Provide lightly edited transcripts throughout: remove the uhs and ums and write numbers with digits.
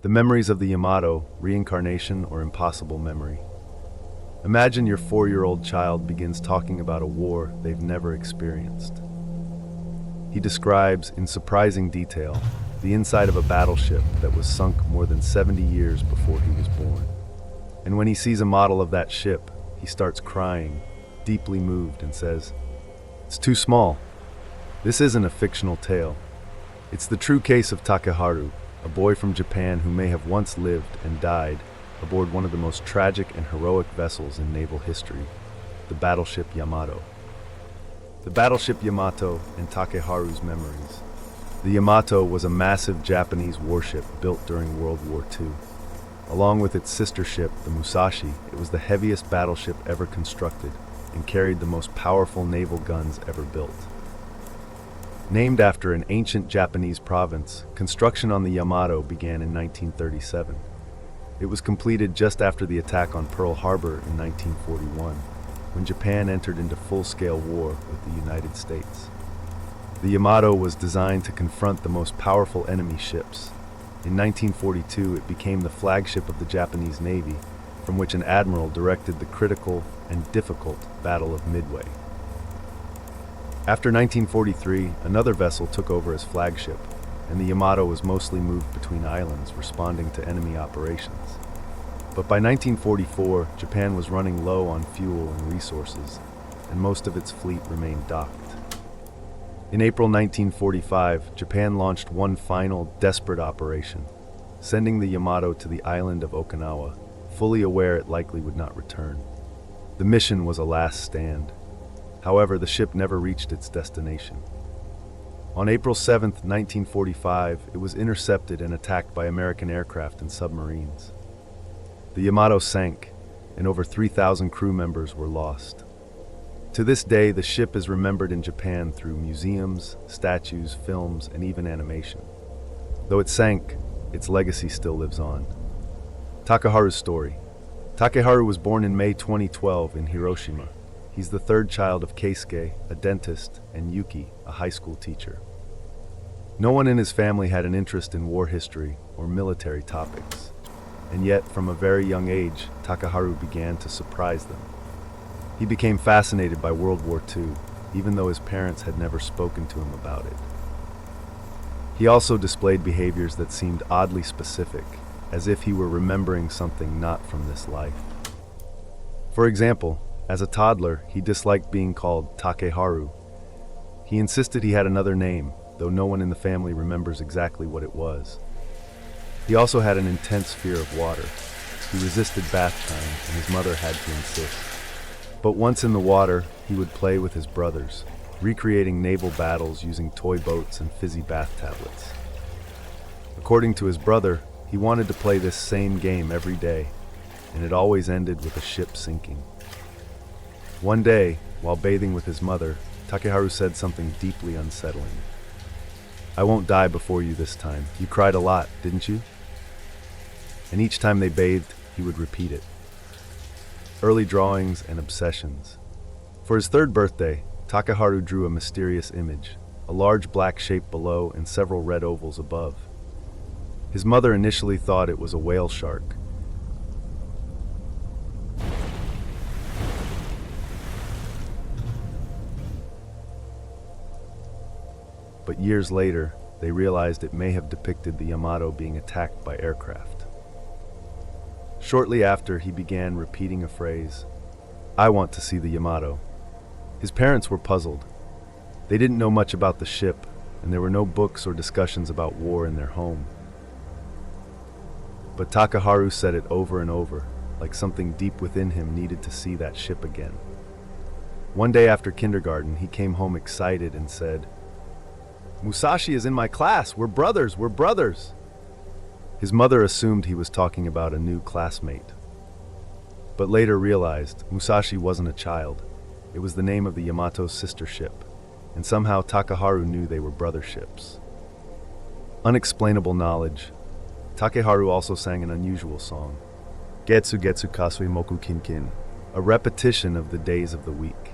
The memories of the Yamato, reincarnation or impossible memory. Imagine your 4-year-old child begins talking about a war they've never experienced. He describes, in surprising detail, the inside of a battleship that was sunk more than 70 years before he was born. And when he sees a model of that ship, he starts crying, deeply moved, and says, "It's too small. This isn't a fictional tale. It's the true case of Takaharu, a boy from Japan who may have once lived and died aboard one of the most tragic and heroic vessels in naval history, the battleship Yamato." The battleship Yamato and Takeharu's memories. The Yamato was a massive Japanese warship built during World War II. Along with its sister ship, the Musashi, it was the heaviest battleship ever constructed and carried the most powerful naval guns ever built. Named after an ancient Japanese province, construction on the Yamato began in 1937. It was completed just after the attack on Pearl Harbor in 1941, when Japan entered into full-scale war with the United States. The Yamato was designed to confront the most powerful enemy ships. In 1942, it became the flagship of the Japanese Navy, from which an admiral directed the critical and difficult Battle of Midway. After 1943, another vessel took over as flagship, and the Yamato was mostly moved between islands, responding to enemy operations. But by 1944, Japan was running low on fuel and resources, and most of its fleet remained docked. In April 1945, Japan launched one final, desperate operation, sending the Yamato to the island of Okinawa, fully aware it likely would not return. The mission was a last stand. However, the ship never reached its destination. On April 7, 1945, it was intercepted and attacked by American aircraft and submarines. The Yamato sank, and over 3,000 crew members were lost. To this day, the ship is remembered in Japan through museums, statues, films, and even animation. Though it sank, its legacy still lives on. Takaharu's story. Takeharu was born in May 2012 in Hiroshima. He's the third child of Keisuke, a dentist, and Yuki, a high school teacher. No one in his family had an interest in war history or military topics. And yet, from a very young age, Takaharu began to surprise them. He became fascinated by World War II, even though his parents had never spoken to him about it. He also displayed behaviors that seemed oddly specific, as if he were remembering something not from this life. For example, as a toddler, he disliked being called Takeharu. He insisted he had another name, though no one in the family remembers exactly what it was. He also had an intense fear of water. He resisted bath time, and his mother had to insist. But once in the water, he would play with his brothers, recreating naval battles using toy boats and fizzy bath tablets. According to his brother, he wanted to play this same game every day, and it always ended with a ship sinking. One day, while bathing with his mother, Takeharu said something deeply unsettling. "I won't die before you this time. You cried a lot, didn't you?" And each time they bathed, he would repeat it. Early drawings and obsessions. For his 3rd birthday, Takaharu drew a mysterious image, a large black shape below and several red ovals above. His mother initially thought it was a whale shark. But years later, they realized it may have depicted the Yamato being attacked by aircraft. Shortly after, he began repeating a phrase, "I want to see the Yamato." His parents were puzzled. They didn't know much about the ship, and there were no books or discussions about war in their home. But Takaharu said it over and over, like something deep within him needed to see that ship again. One day after kindergarten, he came home excited and said, "Musashi is in my class. We're brothers. We're brothers." His mother assumed he was talking about a new classmate, but later realized Musashi wasn't a child. It was the name of the Yamato's sister ship, and somehow Takaharu knew they were brother ships. Unexplainable knowledge. Takeharu also sang an unusual song, Getsu Getsu Kasui Moku Kinkin, a repetition of the days of the week.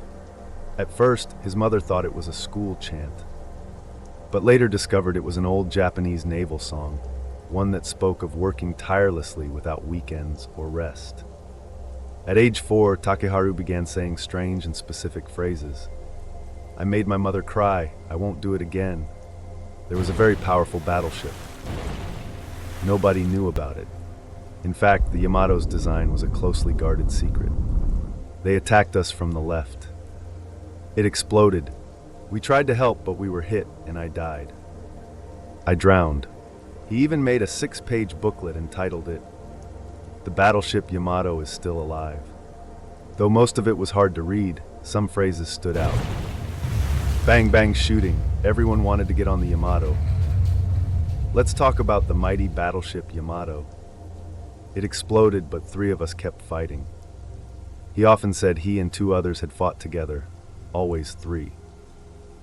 At first, his mother thought it was a school chant, but later discovered it was an old Japanese naval song, one that spoke of working tirelessly without weekends or rest. At age 4, Takeharu began saying strange and specific phrases. "I made my mother cry. I won't do it again." There was a very powerful battleship. Nobody knew about it. In fact, the Yamato's design was a closely guarded secret. They attacked us from the left. It exploded. We tried to help, but we were hit, and I died. I drowned. He even made a 6-page booklet and titled it, "The Battleship Yamato is Still Alive." Though most of it was hard to read, some phrases stood out. Bang bang shooting. Everyone wanted to get on the Yamato. Let's talk about the mighty battleship Yamato. It exploded, but 3 of us kept fighting. He often said he and 2 others had fought together, always 3.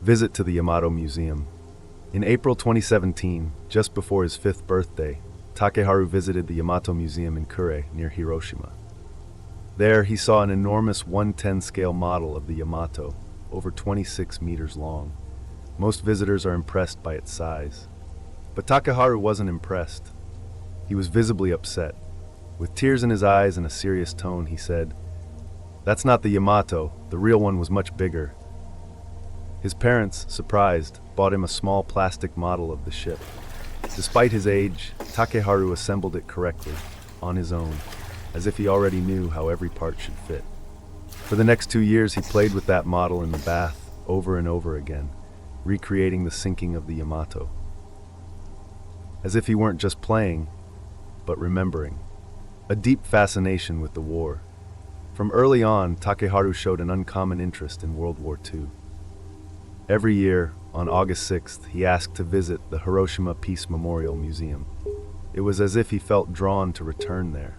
Visit to the Yamato Museum. In April 2017, just before his 5th birthday, Takeharu visited the Yamato Museum in Kure, near Hiroshima. There, he saw an enormous 1/10 scale model of the Yamato, over 26 meters long. Most visitors are impressed by its size. But Takaharu wasn't impressed. He was visibly upset. With tears in his eyes and a serious tone, he said, "That's not the Yamato. The real one was much bigger." His parents, surprised, bought him a small plastic model of the ship. Despite his age, Takeharu assembled it correctly, on his own, as if he already knew how every part should fit. For the next 2 years, he played with that model in the bath over and over again, recreating the sinking of the Yamato. As if he weren't just playing, but remembering. A deep fascination with the war. From early on, Takeharu showed an uncommon interest in World War II. Every year, on August 6th, he asked to visit the Hiroshima Peace Memorial Museum. It was as if he felt drawn to return there.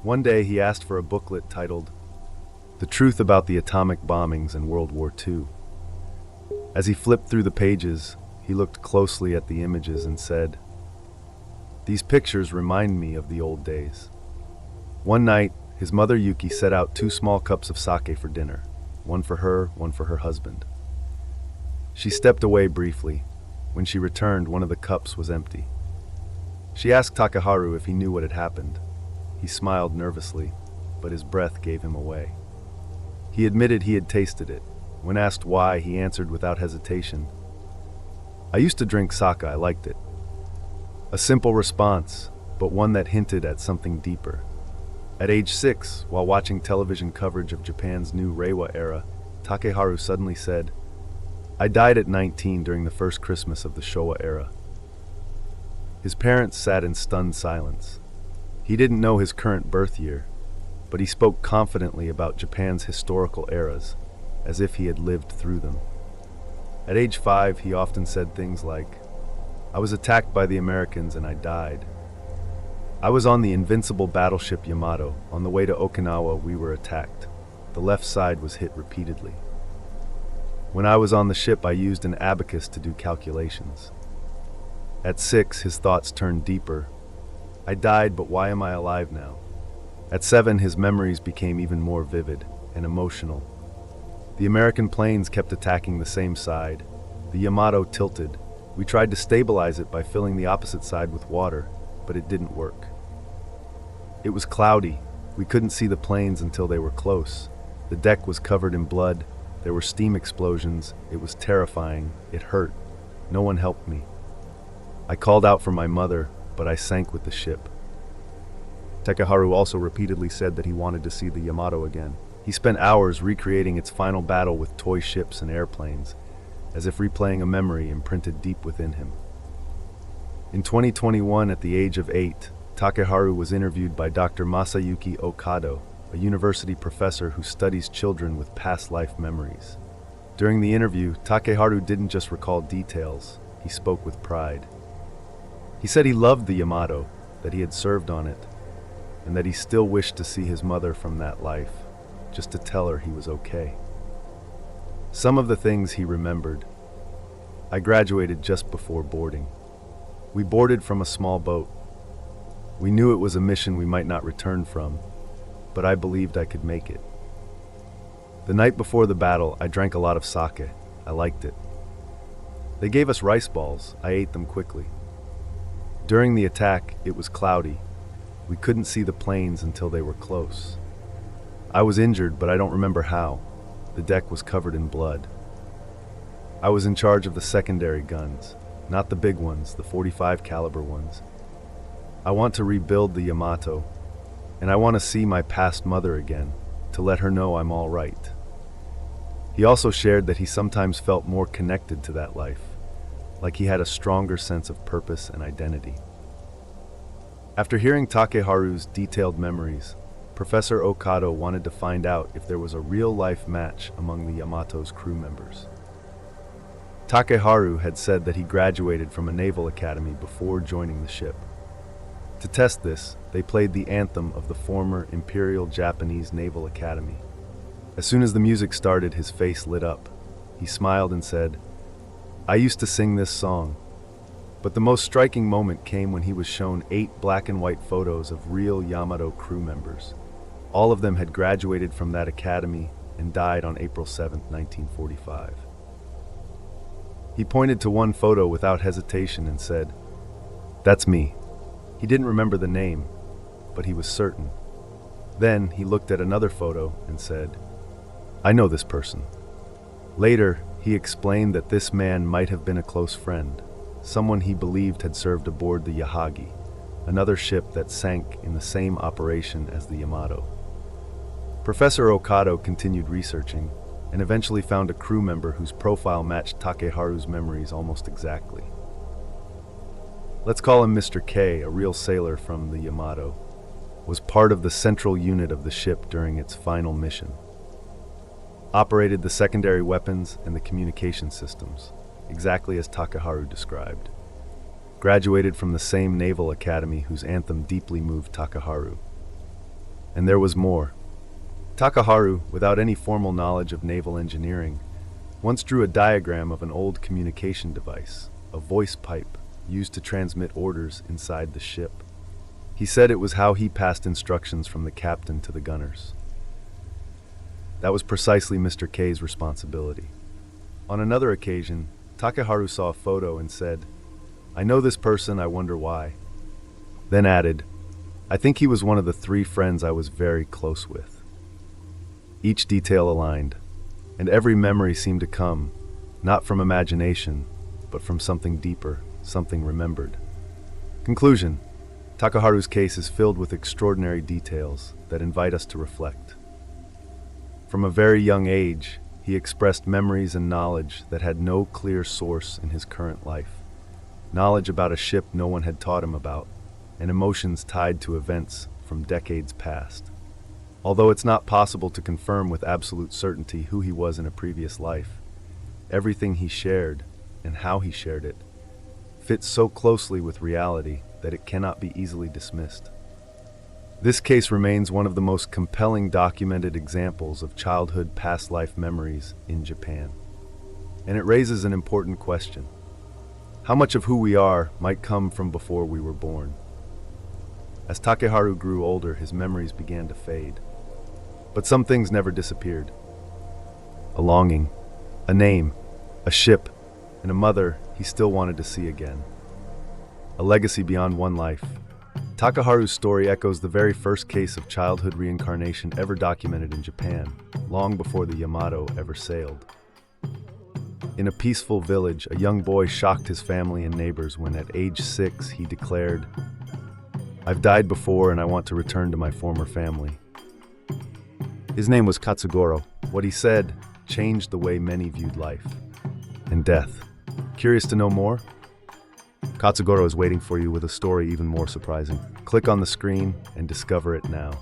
One day, he asked for a booklet titled, "The Truth About the Atomic Bombings in World War II." As he flipped through the pages, he looked closely at the images and said, "These pictures remind me of the old days." One night, his mother Yuki set out 2 small cups of sake for dinner, one for her, one for her husband. She stepped away briefly. When she returned, one of the cups was empty. She asked Takaharu if he knew what had happened. He smiled nervously, but his breath gave him away. He admitted he had tasted it. When asked why, he answered without hesitation, "I used to drink sake, I liked it." A simple response, but one that hinted at something deeper. At age 6, while watching television coverage of Japan's new Reiwa era, Takeharu suddenly said, "I died at 19 during the first Christmas of the Showa era." His parents sat in stunned silence. He didn't know his current birth year, but he spoke confidently about Japan's historical eras, as if he had lived through them. At age 5, he often said things like, "I was attacked by the Americans and I died. I was on the invincible battleship Yamato. On the way to Okinawa, we were attacked. The left side was hit repeatedly. When I was on the ship, I used an abacus to do calculations." At 6, his thoughts turned deeper. "I died, but why am I alive now?" At 7, his memories became even more vivid and emotional. The American planes kept attacking the same side. The Yamato tilted. We tried to stabilize it by filling the opposite side with water, but it didn't work. It was cloudy. We couldn't see the planes until they were close. The deck was covered in blood. There were steam explosions. It was terrifying. It hurt. No one helped me. I called out for my mother, but I sank with the ship. Takeharu also repeatedly said that he wanted to see the Yamato again. He spent hours recreating its final battle with toy ships and airplanes, as if replaying a memory imprinted deep within him. In 2021, at the age of 8, Takeharu was interviewed by Dr. Masayuki Ohkado, a university professor who studies children with past life memories. During the interview, Takeharu didn't just recall details, he spoke with pride. He said he loved the Yamato, that he had served on it, and that he still wished to see his mother from that life, just to tell her he was okay. Some of the things he remembered. I graduated just before boarding. We boarded from a small boat. We knew it was a mission we might not return from, but I believed I could make it. The night before the battle, I drank a lot of sake. I liked it. They gave us rice balls. I ate them quickly. During the attack, it was cloudy. We couldn't see the planes until they were close. I was injured, but I don't remember how. The deck was covered in blood. I was in charge of the secondary guns, not the big ones, the 45 caliber ones. I want to rebuild the Yamato, and I want to see my past mother again, to let her know I'm all right. He also shared that he sometimes felt more connected to that life, like he had a stronger sense of purpose and identity. After hearing Takeharu's detailed memories, Professor Ohkado wanted to find out if there was a real-life match among the Yamato's crew members. Takeharu had said that he graduated from a naval academy before joining the ship. To test this, they played the anthem of the former Imperial Japanese Naval Academy. As soon as the music started, his face lit up. He smiled and said, "I used to sing this song." But the most striking moment came when he was shown 8 black and white photos of real Yamato crew members. All of them had graduated from that academy and died on April 7, 1945. He pointed to one photo without hesitation and said, "That's me." He didn't remember the name, but he was certain. Then he looked at another photo and said, "I know this person." Later, he explained that this man might have been a close friend, someone he believed had served aboard the Yahagi, another ship that sank in the same operation as the Yamato. Professor Ohkado continued researching and eventually found a crew member whose profile matched Takeharu's memories almost exactly. Let's call him Mr. K, a real sailor from the Yamato, was part of the central unit of the ship during its final mission. Operated the secondary weapons and the communication systems, exactly as Takaharu described. Graduated from the same naval academy whose anthem deeply moved Takaharu. And there was more. Takaharu, without any formal knowledge of naval engineering, once drew a diagram of an old communication device, a voice pipe, used to transmit orders inside the ship. He said it was how he passed instructions from the captain to the gunners. That was precisely Mr. K's responsibility. On another occasion, Takeharu saw a photo and said, "I know this person, I wonder why." Then added, "I think he was one of the 3 friends I was very close with." Each detail aligned, and every memory seemed to come, not from imagination, but from something deeper, something remembered. Conclusion: Takaharu's case is filled with extraordinary details that invite us to reflect. From a very young age, he expressed memories and knowledge that had no clear source in his current life. Knowledge about a ship no one had taught him about, and emotions tied to events from decades past. Although it's not possible to confirm with absolute certainty who he was in a previous life, everything he shared, and how he shared it, fits so closely with reality that it cannot be easily dismissed. This case remains one of the most compelling documented examples of childhood past life memories in Japan. And it raises an important question. How much of who we are might come from before we were born? As Takeharu grew older, his memories began to fade. But some things never disappeared. A longing, a name, a ship, and a mother he still wanted to see again. A legacy beyond one life. Takaharu's story echoes the very first case of childhood reincarnation ever documented in Japan, long before the Yamato ever sailed. In a peaceful village, a young boy shocked his family and neighbors when at age 6 he declared, "I've died before and I want to return to my former family." His name was Katsugoro. What he said changed the way many viewed life and death. Curious to know more? Katsugoro is waiting for you with a story even more surprising. Click on the screen and discover it now.